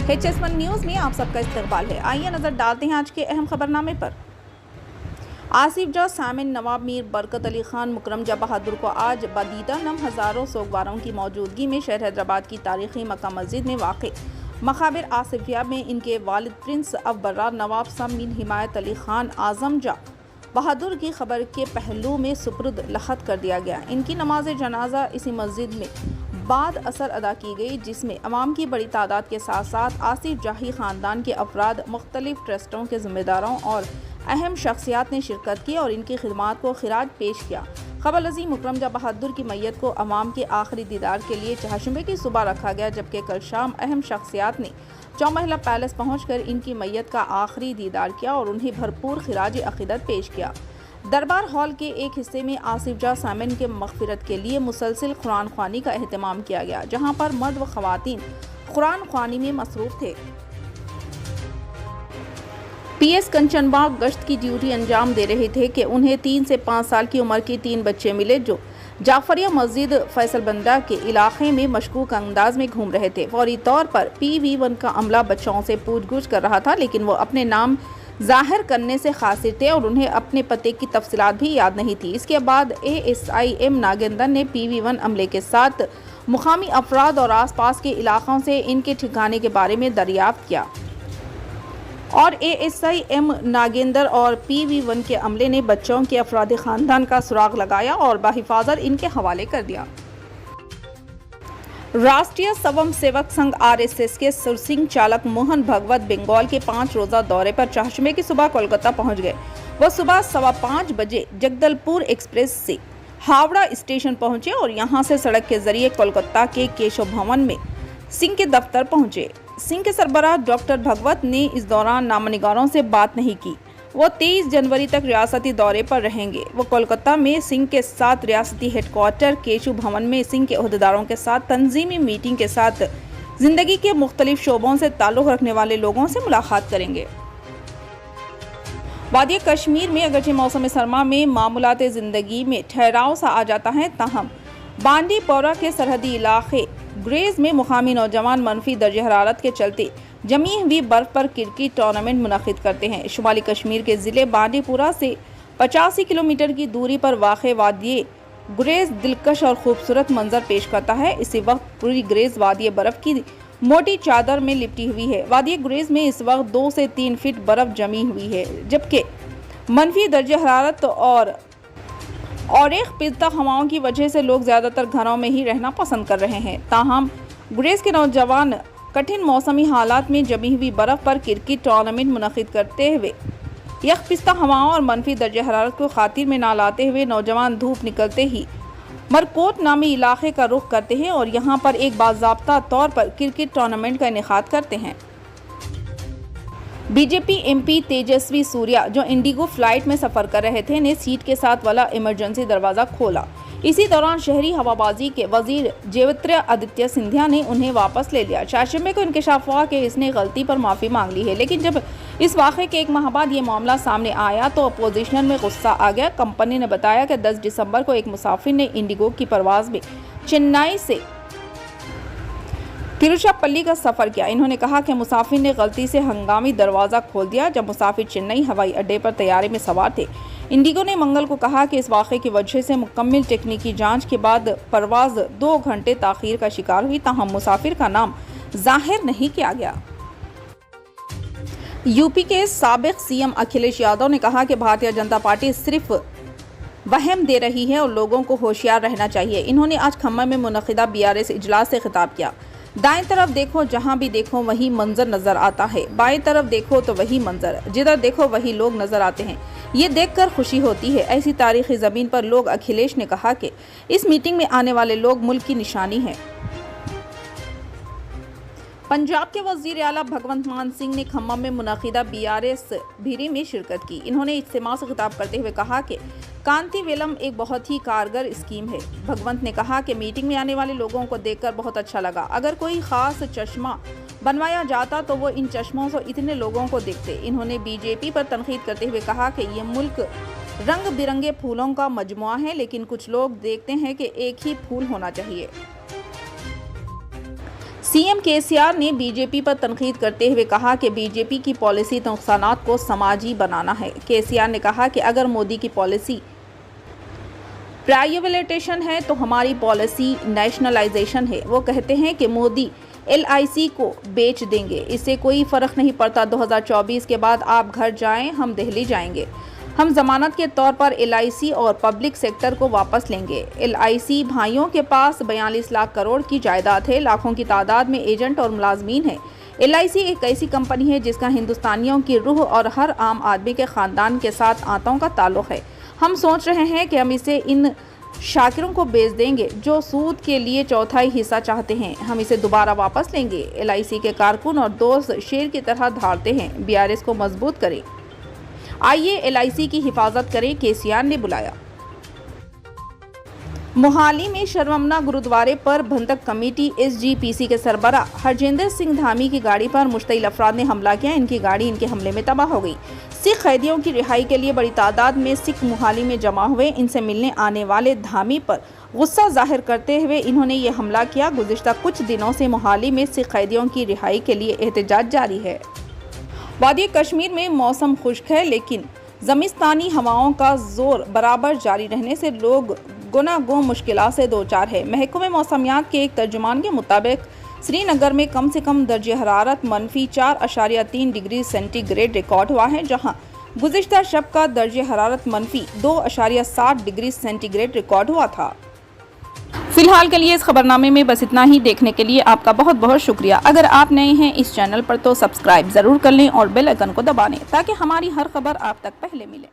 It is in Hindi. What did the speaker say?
HS1 न्यूज़ में आप सबका इस्तकबाल है। आइए नजर डालते हैं आज के अहम खबरनामे पर। आसिफ जा, सामिन, नवाब मीर, बरकत अली खान, मुकरम जा बहादुर को आज बदीदा नम हज़ारों सोगवारों की मौजूदगी में शहर हैदराबाद की तारीखी मक्का मस्जिद में वाक़ मक़ाबिर आसिफिया में इनके वालिद प्रिंस अब्बर्रा नवाब सामिन हिमायत अली खान आज़म जा बहादुर की खबर के पहलू में सुपुर्द लखत कर दिया गया। इनकी नमाज जनाजा इसी मस्जिद में बाद असर अदा की गई, जिसमें अवाम की बड़ी तादाद के साथ साथ आसिफ जाही ख़ानदान के अफराद, मुख्तलिफ ट्रस्टों के ज़िम्मेदारों और अहम शख्सियात ने शिरकत की और इनकी खिदमात को खिराज पेश किया। क़बल अज़ीं मुकरम जा बहादुर की मैयत को अवाम के आखिरी दीदार के लिए चहारशंबे की सुबह रखा गया, जबकि कल शाम अहम शख्सियात ने चौमहला पैलेस पहुंचकर इनकी मैयत का आखिरी दीदार किया और उन्हें भरपूर खिराज अक़ीदत पेश किया। दरबार हॉल के एक हिस्से में आसिफ जा सामिन के मग़फ़िरत के लिए मुसलसिल कुरान ख़्वानी का एहतमाम किया गया, जहाँ पर मर्द व ख़वातीन कुरान ख़्वानी में मसरूफ़ थे। PS कंचनबाग गश्त की ड्यूटी अंजाम दे रहे थे कि उन्हें 3 से 5 साल की उम्र के 3 बच्चे मिले, जो जाफरिया मस्जिद फैसलबंदा के इलाके में मशकूक अंदाज में घूम रहे थे। फौरी तौर पर PV1 का अमला बच्चों से पूछ-गुछ कर रहा था, लेकिन वो अपने नाम जाहिर करने से खासिर थे और उन्हें अपने पते की तफसीलात भी याद नहीं थी। इसके बाद ASIM नागेंद्र ने PV1 अमले के साथ मुकामी अफराद और आसपास के इलाकों से इनके ठिकाने के बारे में दरियाफ्त किया और ASIM नागेंद्र और PV1 के अमले ने बच्चों के अफराद ख़ानदान का सुराग लगाया और बाहिफाजत इनके हवाले कर दिया। राष्ट्रीय स्वयं सेवक संघ RSS के सुरसिंग चालक मोहन भगवत बंगाल के 5 रोज़ा दौरे पर चहारशंबे की सुबह कोलकाता पहुंच गए। वह सुबह 5:15 बजे जगदलपुर एक्सप्रेस से हावड़ा स्टेशन पहुंचे और यहां से सड़क के जरिए कोलकाता के केशव भवन में सिंह के दफ्तर पहुंचे। सिंह के सरबराह डॉक्टर भगवत ने इस दौरान नामनिगारों से बात नहीं की। वो 23 जनवरी तक रियासती दौरे पर रहेंगे। वो कोलकाता में सिंह के साथ रियासती हेडक्वार्टर केशव भवन में सिंह के ओहदेदारों के साथ तंजीमी मीटिंग के साथ जिंदगी के मुख्तलिफ शोबों से ताल्लुक़ रखने वाले लोगों से मुलाकात करेंगे। वादी कश्मीर में अगरचे मौसम सरमा में मामूलात ज़िंदगी में ठहराव सा आ जाता है, ताहम बांडीपोरा के सरहदी इलाके ग्रेज में मुकामी नौजवान मनफी दर्ज हरारत के चलते जमी हुई बर्फ पर क्रिकेट टूर्नामेंट मुनक़िद करते हैं। शुमाली कश्मीर के ज़िले बांडीपुरा से 85 किलोमीटर की दूरी पर वाक़ वादी ग्रेज दिलकश और खूबसूरत मंजर पेश करता है। इसी वक्त पूरी ग्रेज वादी बर्फ़ की मोटी चादर में लिपटी हुई है। वादी ग्रेज में इस वक्त 2 से 3 फीट बर्फ़ जमी हुई है, जबकि मनफी दर्ज हरारत और एक पिस्ता हवाओं की वजह से लोग ज़्यादातर घरों में ही रहना पसंद कर रहे हैं। ताहम ग्रेज के नौजवान कठिन मौसमी हालात में जमी हुई बर्फ़ पर क्रिकेट टूर्नामेंट मुनक़िद करते हुए यख पिस्ता हवाओं और मनफी दर्ज हरारत को खातिर में ना लाते हुए नौजवान धूप निकलते ही मरकोट नामी इलाके का रुख करते हैं और यहाँ पर एक बाज़ाब्ता तौर पर क्रिकेट टूर्नामेंट का इनेकाद करते हैं। BJP MP तेजस्वी सूर्या, जो इंडिगो फ्लाइट में सफ़र कर रहे थे, ने सीट के साथ वाला इमरजेंसी दरवाज़ा खोला। इसी दौरान शहरी हवाबाजी के वजीर ज्योतिरादित्य सिंधिया ने उन्हें वापस ले लिया। चहारशंबे को इंकशाफ हुआ कि इसने गलती पर माफ़ी मांग ली है, लेकिन जब इस वाक़े के एक माह बाद ये मामला सामने आया तो अपोजिशन में गुस्सा आ गया। कंपनी ने बताया कि 10 दिसंबर को एक मुसाफिर ने इंडिगो की परवाज़ में चेन्नई से तिरुचिरापल्ली का सफ़र किया। इन्होंने कहा कि मुसाफिर ने गलती से हंगामी दरवाज़ा खोल दिया जब मुसाफिर चेन्नई हवाई अड्डे पर तैयारी में सवार थे। इंडिगो ने मंगल को कहा कि इस वाक़े की वजह से मुकम्मल टेक्निकी जांच के बाद परवाज़ 2 घंटे ताख़ीर का शिकार हुई, ताहम मुसाफिर का नाम जाहिर नहीं किया गया। यूपी के साबिक़ CM अखिलेश यादव ने कहा कि भारतीय जनता पार्टी सिर्फ वहम दे रही है और लोगों को होशियार रहना चाहिए। इन्होंने आज खम्मा में मुनक़िदा BRS इजलास से खिताब किया। दाएं तरफ देखो, जहां भी देखो वही मंजर नजर आता है, बाएं तरफ देखो तो वही मंजर, जिधर देखो वही लोग नजर आते हैं। ये देखकर खुशी होती है। ऐसी तारीखी ज़मीन पर लोग, अखिलेश ने कहा कि इस मीटिंग में आने वाले लोग मुल्क की निशानी हैं। पंजाब के वज़ीर आला भगवंत मान सिंह ने खम्मा में मुनक़िदा BRS भीरी में शिरकत की। इन्होंने इज्तिमा से खिताब करते हुए कहा कि कांति वेलम एक बहुत ही कारगर स्कीम है। भगवंत ने कहा कि मीटिंग में आने वाले लोगों को देखकर बहुत अच्छा लगा। अगर कोई ख़ास चश्मा बनवाया जाता तो वो इन चश्मों से इतने लोगों को देखते। इन्होंने BJP पर तनकीद करते हुए कहा कि ये मुल्क रंग बिरंगे फूलों का मजमुआ है, लेकिन कुछ लोग देखते हैं कि एक ही फूल होना चाहिए। सीएम केसीआर ने बीजेपी पर तनकीद करते हुए कहा कि बीजेपी की पॉलिसी नुकसानात को समाजी बनाना है। केसीआर ने कहा कि अगर मोदी की पॉलिसी प्राइवेटाइजेशन है तो हमारी पॉलिसी नेशनलाइजेशन है। वो कहते हैं कि मोदी LIC को बेच देंगे, इससे कोई फर्क नहीं पड़ता। 2024 के बाद आप घर जाएं, हम दिल्ली जाएंगे। हम जमानत के तौर पर LIC और पब्लिक सेक्टर को वापस लेंगे। LIC भाइयों के पास 42 लाख करोड़ की जायदाद है, लाखों की तादाद में एजेंट और मुलाजमीन है। LIC एक ऐसी कंपनी है जिसका हिंदुस्तानियों की रूह और हर आम आदमी के खानदान के साथ आंतों का ताल्लुक है। हम सोच रहे हैं कि हम इसे इन शाकिरों को बेच देंगे जो सूद के लिए चौथाई हिस्सा चाहते हैं। हम इसे दोबारा वापस लेंगे। LIC के कारकुन और दोस्त शेर की तरह धारते हैं। BRS को मजबूत करें, आइए LIC की हिफाजत करें, केसीआर ने बुलाया। मोहाली में शर्वमना गुरुद्वारे पर बंधक कमेटी SGPC के सरबराह हरजिंदर सिंह धामी की गाड़ी पर मुश्तइल अफराद ने हमला किया। इनकी गाड़ी इनके हमले में तबाह हो गई। सिख कैदियों की रिहाई के लिए बड़ी तादाद में सिख मोहाली में जमा हुए। इनसे मिलने आने वाले धामी पर गुस्सा जाहिर करते हुए इन्होंने ये हमला किया। गुज़िश्ता कुछ दिनों से मोहाली में सिख कैदियों की रिहाई के लिए एहतजाज जारी है। वादी कश्मीर में मौसम खुश्क है, लेकिन ज़मीस्तानी हवाओं का जोर बराबर जारी रहने से लोग गुनागो मुश्किलात से दो चार है। महकमे मौसमियात के एक तर्जुमान के मुताबिक श्रीनगर में कम से कम दर्जे हरारत -4.3 डिग्री सेंटीग्रेड रिकॉर्ड हुआ है, जहां गुज़िश्ता शब का दर्जे हरारत -2.7 डिग्री सेंटीग्रेड रिकॉर्ड हुआ था। फिलहाल के लिए इस खबरनामे में बस इतना ही। देखने के लिए आपका बहुत बहुत शुक्रिया। अगर आप नए हैं इस चैनल पर तो सब्सक्राइब ज़रूर कर लें और बेल आइकन को दबा लें ताकि हमारी हर खबर आप तक पहले मिले।